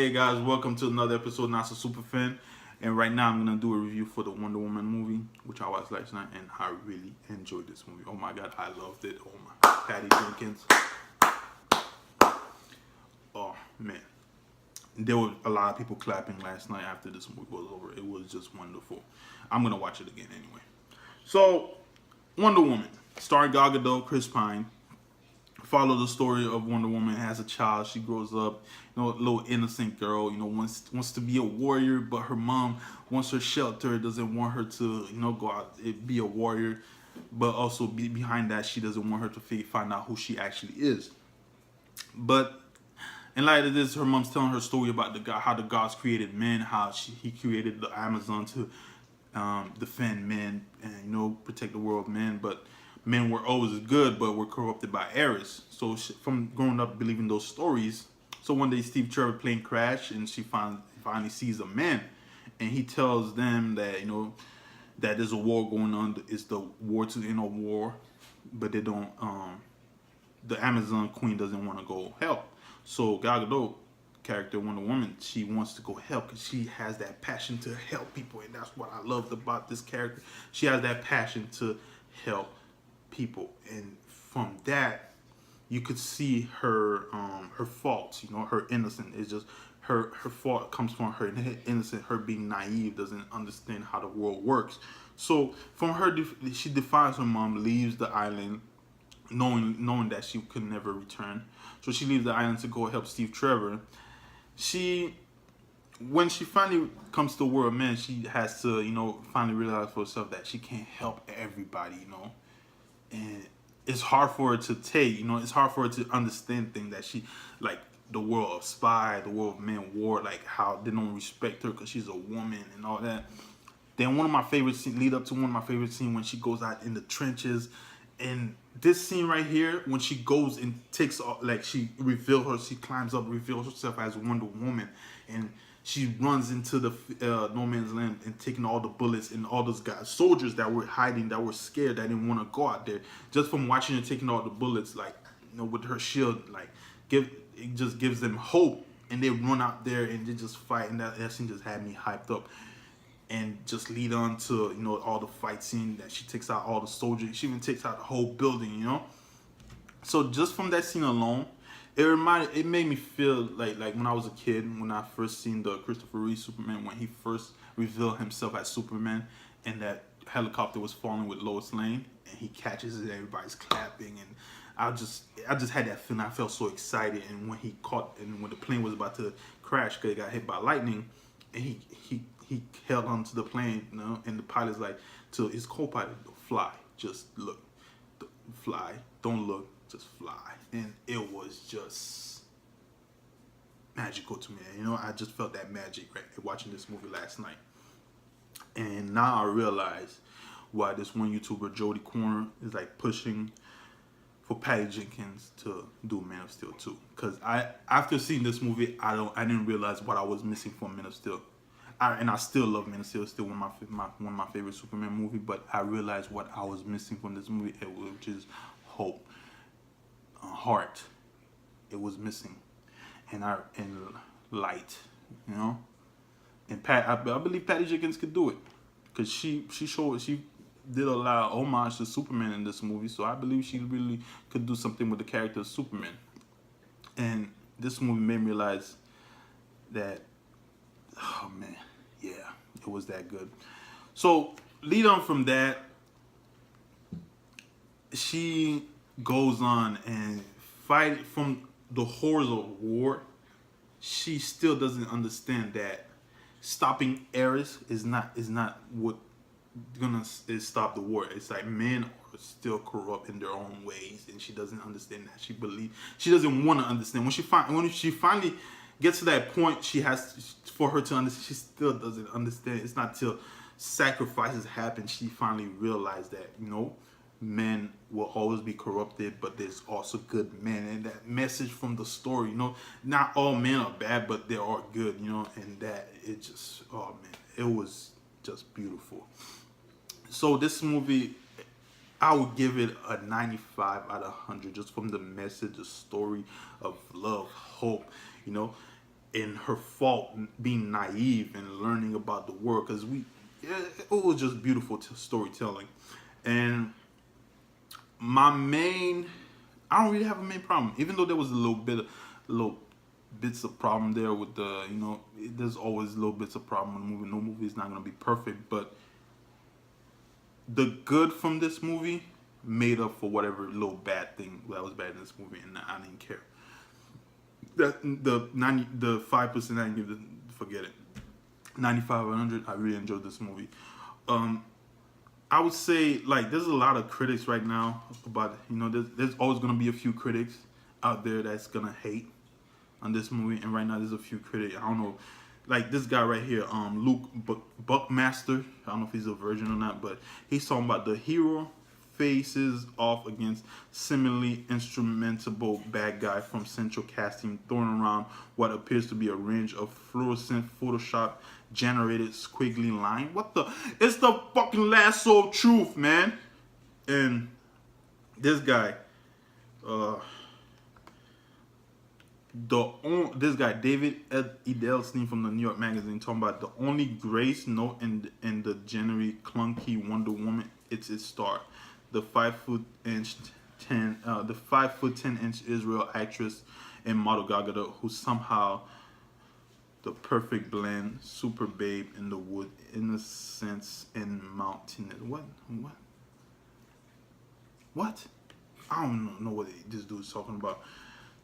Hey guys, welcome to another episode of Not So Super Fan. And right now I'm gonna do a review for the Wonder Woman movie, which I watched last night, and I really enjoyed this movie. Oh my god, I loved it. Oh my, Patty Jenkins. Oh man, there were a lot of people clapping last night after this movie was over. It was just wonderful. I'm gonna watch it again anyway. So, Wonder Woman, starring Gal Gadot, Chris Pine. Follow the story of Wonder Woman as a child. She grows up, a little innocent girl. Wants to be a warrior, but her mom wants her shelter. Doesn't want her to, go out and be a warrior, but also be behind that she doesn't want her to find out who she actually is. But in light of this, her mom's telling her story about how the gods created men, how he created the Amazon to defend men and protect the world of men, but men were always good, but were corrupted by Eris. So from growing up believing those stories, so one day Steve Trevor plane crashed, and she finally sees a man, and he tells them that that there's a war going on. It's the war to end a war, but they don't. The Amazon Queen doesn't want to go help. So Gal Gadot character Wonder Woman, she wants to go help because she has that passion to help people, and that's what I loved about this character. She has that passion to help people, and from that you could see her faults. Her innocence is just her fault comes from her innocent, her being naive, doesn't understand how the world works. So from her, she defies her mom, leaves the island knowing that she could never return. So she leaves the island to go help Steve Trevor. When she finally comes to the world of men, she has to finally realize for herself that she can't help everybody. And it's hard for her to take, it's hard for her to understand things that she, like the world of spy, the world of men war, like how they don't respect her because she's a woman and all that. Then one of my favorite scenes, lead up to one of my favorite scenes when she goes out in the trenches. And this scene right here, when she goes and takes off, like she climbs up, reveals herself as Wonder Woman, and she runs into the no man's land and taking all the bullets, and all those guys, soldiers that were hiding, that were scared, that didn't want to go out there. Just from watching her taking all the bullets, like with her shield, like it just gives them hope, and they run out there and they just fight, and that scene just had me hyped up. And just lead on to all the fight scene that she takes out all the soldiers. She even takes out the whole building. So just from that scene alone, it made me feel like when I was a kid, when I first seen the Christopher Reeve Superman, when he first revealed himself as Superman, and that helicopter was falling with Lois Lane, and he catches it, everybody's clapping, and I just had that feeling. I felt so excited, and when when the plane was about to crash because it got hit by lightning, and he held onto the plane, and the pilot's like to his co-pilot, fly, just look, fly, don't look, just fly. And it was just magical to me. I just felt that magic right watching this movie last night. And now I realize why this one YouTuber, Jody Corner, is like pushing for Patty Jenkins to do Man of Steel 2. Because after seeing this movie, I didn't realize what I was missing from Man of Steel. And I still love Man of Steel. It's still one of my favorite Superman movie. But I realized what I was missing from this movie, which is hope, heart. It was missing, and light. And I believe Patty Jenkins could do it, because she did a lot of homage to Superman in this movie. So I believe she really could do something with the character of Superman. And this movie made me realize that, oh man, yeah, it was that good. So lead on from that, she goes on and fight from the horrors of war. She still doesn't understand that stopping Eris is not what is stop the war. It's like men are still corrupt in their own ways, and she doesn't understand that. She doesn't want to understand. When she finally gets to that point, for her to understand, she still doesn't understand. It's not till sacrifices happen she finally realized that men will always be corrupted, but there's also good men. And that message from the story, not all men are bad, but they are good, and that it just, oh man, it was just beautiful. So this movie, I would give it a 95 out of 100 just from the message, the story of love, hope. and her fault being naive and learning about the world, because it was just beautiful storytelling. And I don't really have a main problem, even though there was a little bits of problem there with the, there's always little bits of problem in a movie. No movie is not going to be perfect, but the good from this movie made up for whatever little bad thing that was bad in this movie, and I didn't care. The 5% I didn't give forget it. 95 100, I really enjoyed this movie. I would say, like, there's a lot of critics right now about, there's always going to be a few critics out there that's going to hate on this movie. And right now there's a few critics, I don't know, like this guy right here, Luke Buckmaster. I don't know if he's a virgin or not, but he's talking about the hero faces off against similarly instrumentable bad guy from central casting, throwing around what appears to be a range of fluorescent Photoshop generated squiggly line. It's the fucking lasso of truth, man. And this guy, this guy David Edelstein from the New York Magazine, talking about the only grace note in the generally clunky Wonder Woman, it's its star. The 5'10" Israel actress and model Gal Gadot, who somehow the perfect blend, super babe in the wood, innocence and mountainous. What? I don't know what this dude's talking about.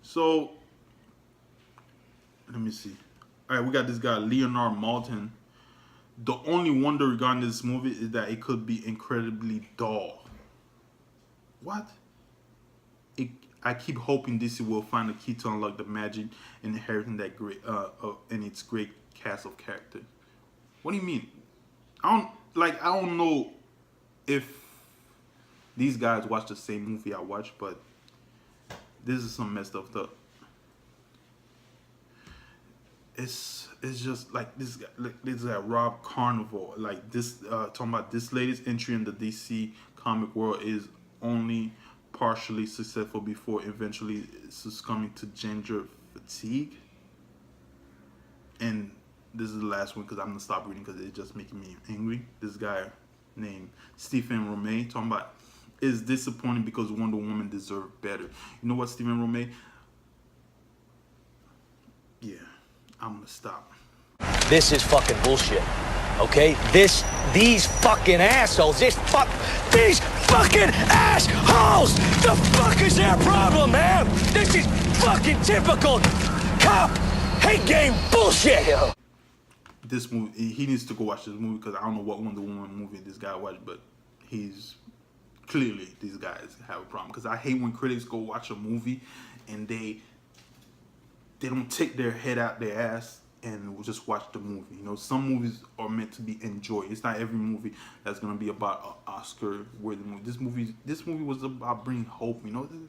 So let me see. All right, we got this guy Leonard Maltin. The only wonder regarding this movie is that it could be incredibly dull. What? I keep hoping DC will find a key to unlock the magic and inheriting that great and its great cast of characters. What do you mean? I don't know if these guys watch the same movie I watch, but this is some messed up stuff. It's just like this guy Rob Carnival, like this talking about this latest entry in the DC comic world is only partially successful before eventually succumbing to gender fatigue. And this is the last one because I'm gonna stop reading because it's just making me angry. This guy named Stephen Romay talking about is disappointing because Wonder Woman deserved better. You know what, Stephen Romay? Yeah, I'm gonna stop. This is fucking bullshit. Okay? These fucking assholes, these fucking assholes! The fuck is their problem, man? This is fucking typical cop hate game bullshit! This movie, he needs to go watch this movie because I don't know what Wonder Woman movie this guy watched, but these guys have a problem. Because I hate when critics go watch a movie and they don't take their head out their ass and we'll just watch the movie. Some movies are meant to be enjoyed. It's not every movie that's gonna be about an Oscar-worthy movie. This movie was about bringing hope.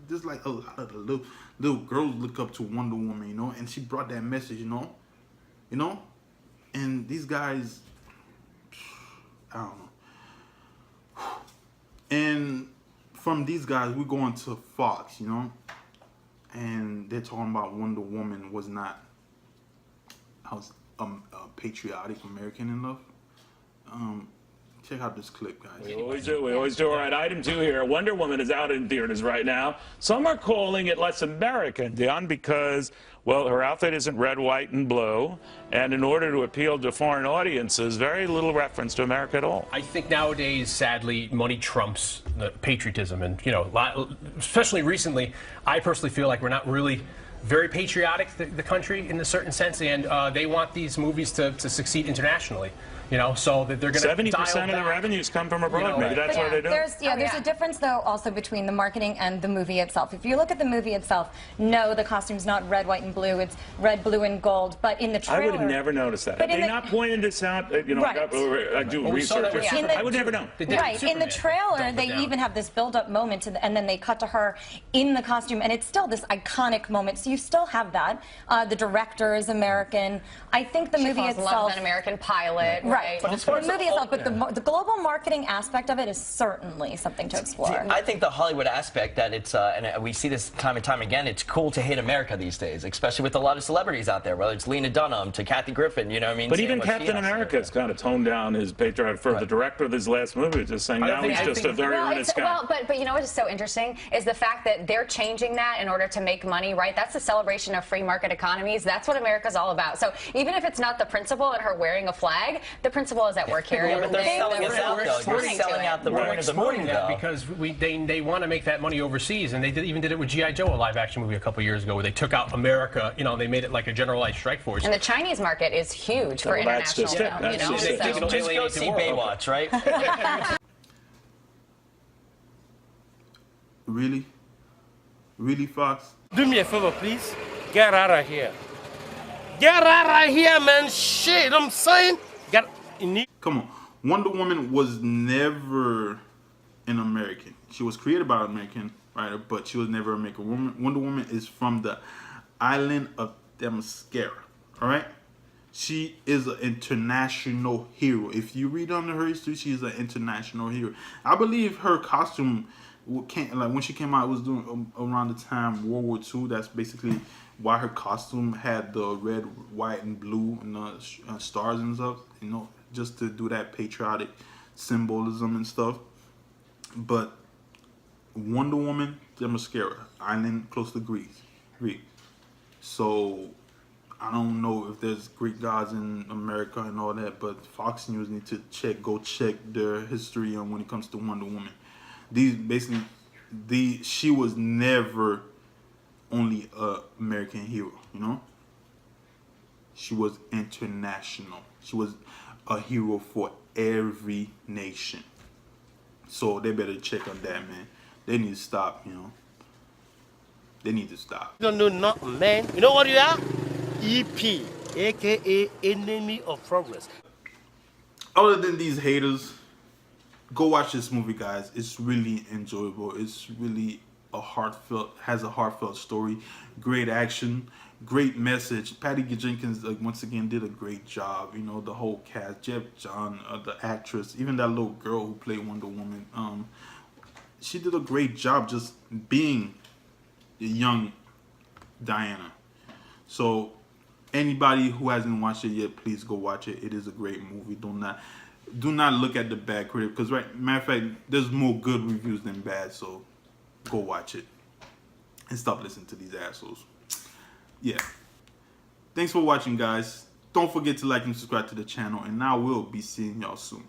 There's like a lot of the little girls look up to Wonder Woman. And she brought that message. And these guys, I don't know. And from these guys, we go on to Fox. And they're talking about Wonder Woman was not patriotic American enough. Check out this clip, guys. We always do. All right, item 2 here. Wonder Woman is out in theaters right now. Some are calling it less American, Dion, because, well, her outfit isn't red, white, and blue. And in order to appeal to foreign audiences, very little reference to America at all. I think nowadays, sadly, money trumps the patriotism. And, especially recently, I personally feel like we're not really very patriotic, the country, in a certain sense. And they want these movies to succeed internationally. So that they're going to 70% of the revenues come from abroad. Maybe that's why they do. There's a difference, though, also between the marketing and the movie itself. If you look at the movie itself, no, the costume's not red, white, and blue. It's red, blue, and gold. But in the trailer, I would have never noticed that. Had they not pointed this out, right. I do research. I would never know. Right. In the trailer, they even have this build-up moment, and then they cut to her in the costume, and it's still this iconic moment. So you still have that. The director is American. I think the movie itself, loves an American pilot. Right. Right. But as far as the movie itself, but the global marketing aspect of it is certainly something to explore. See, I think the Hollywood aspect that it's, and we see this time and time again, it's cool to hate America these days, especially with a lot of celebrities out there, whether it's Lena Dunham to Kathy Griffin, you know what I mean? But even Captain America has kind of toned down his patriotic for the director of his last movie, just saying now he's just a very earnest guy. Well, but you know what is so interesting is the fact that they're changing that in order to make money, right? That's the celebration of free market economies. That's what America's all about. So even if it's not the principal and her wearing a flag, the principal is at work here. Yeah, but they're selling us out, though. They're selling out the point of the movie, that though. because they want to make that money overseas, and they even did it with G.I. Joe, a live-action movie a couple years ago, where they took out America. You know, they made it like a generalized strike force. And the Chinese market is huge for that's international just it. film. That's You know, just it. so- Just go see Baywatch, right? Really? Really, Fox? Do me a favor, please. Get out of here. Get out of here, man. Shit, I'm saying. Come on. Wonder Woman was never an American. She was created by an American writer, but she was never an American. Wonder Woman is from the island of Themyscira. All right? She is an international hero. If you read under her history, she's an international hero. I believe her costume, like when she came out, it was doing around the time World War II. That's basically why her costume had the red, white, and blue and the stars and stuff. You know, just to do that patriotic symbolism and stuff. But Wonder Woman, Themyscira, island close to Greece. So I don't know if there's Greek gods in America and all that, but Fox News need to go check their history on when it comes to Wonder Woman. She was never only a American hero, you know? She was international. She was a hero for every nation. So they better check on that, man. They need to stop, you know? They need to stop. You don't know nothing, man. You know what you are? EP, aka Enemy of Progress. Other than these haters, go watch this movie, guys. It's really enjoyable. It's really has a heartfelt story. Great action, great message. Patty Jenkins, once again, did a great job. You know, the whole cast, Jeff John, the actress, even that little girl who played Wonder Woman. She did a great job just being the young Diana. So anybody who hasn't watched it yet, please go watch it. It is a great movie. Do not look at the bad critic, because matter of fact, there's more good reviews than bad. So go watch it and stop listening to these assholes. Yeah. Thanks for watching, guys. Don't forget to like and subscribe to the channel, and I will be seeing y'all soon.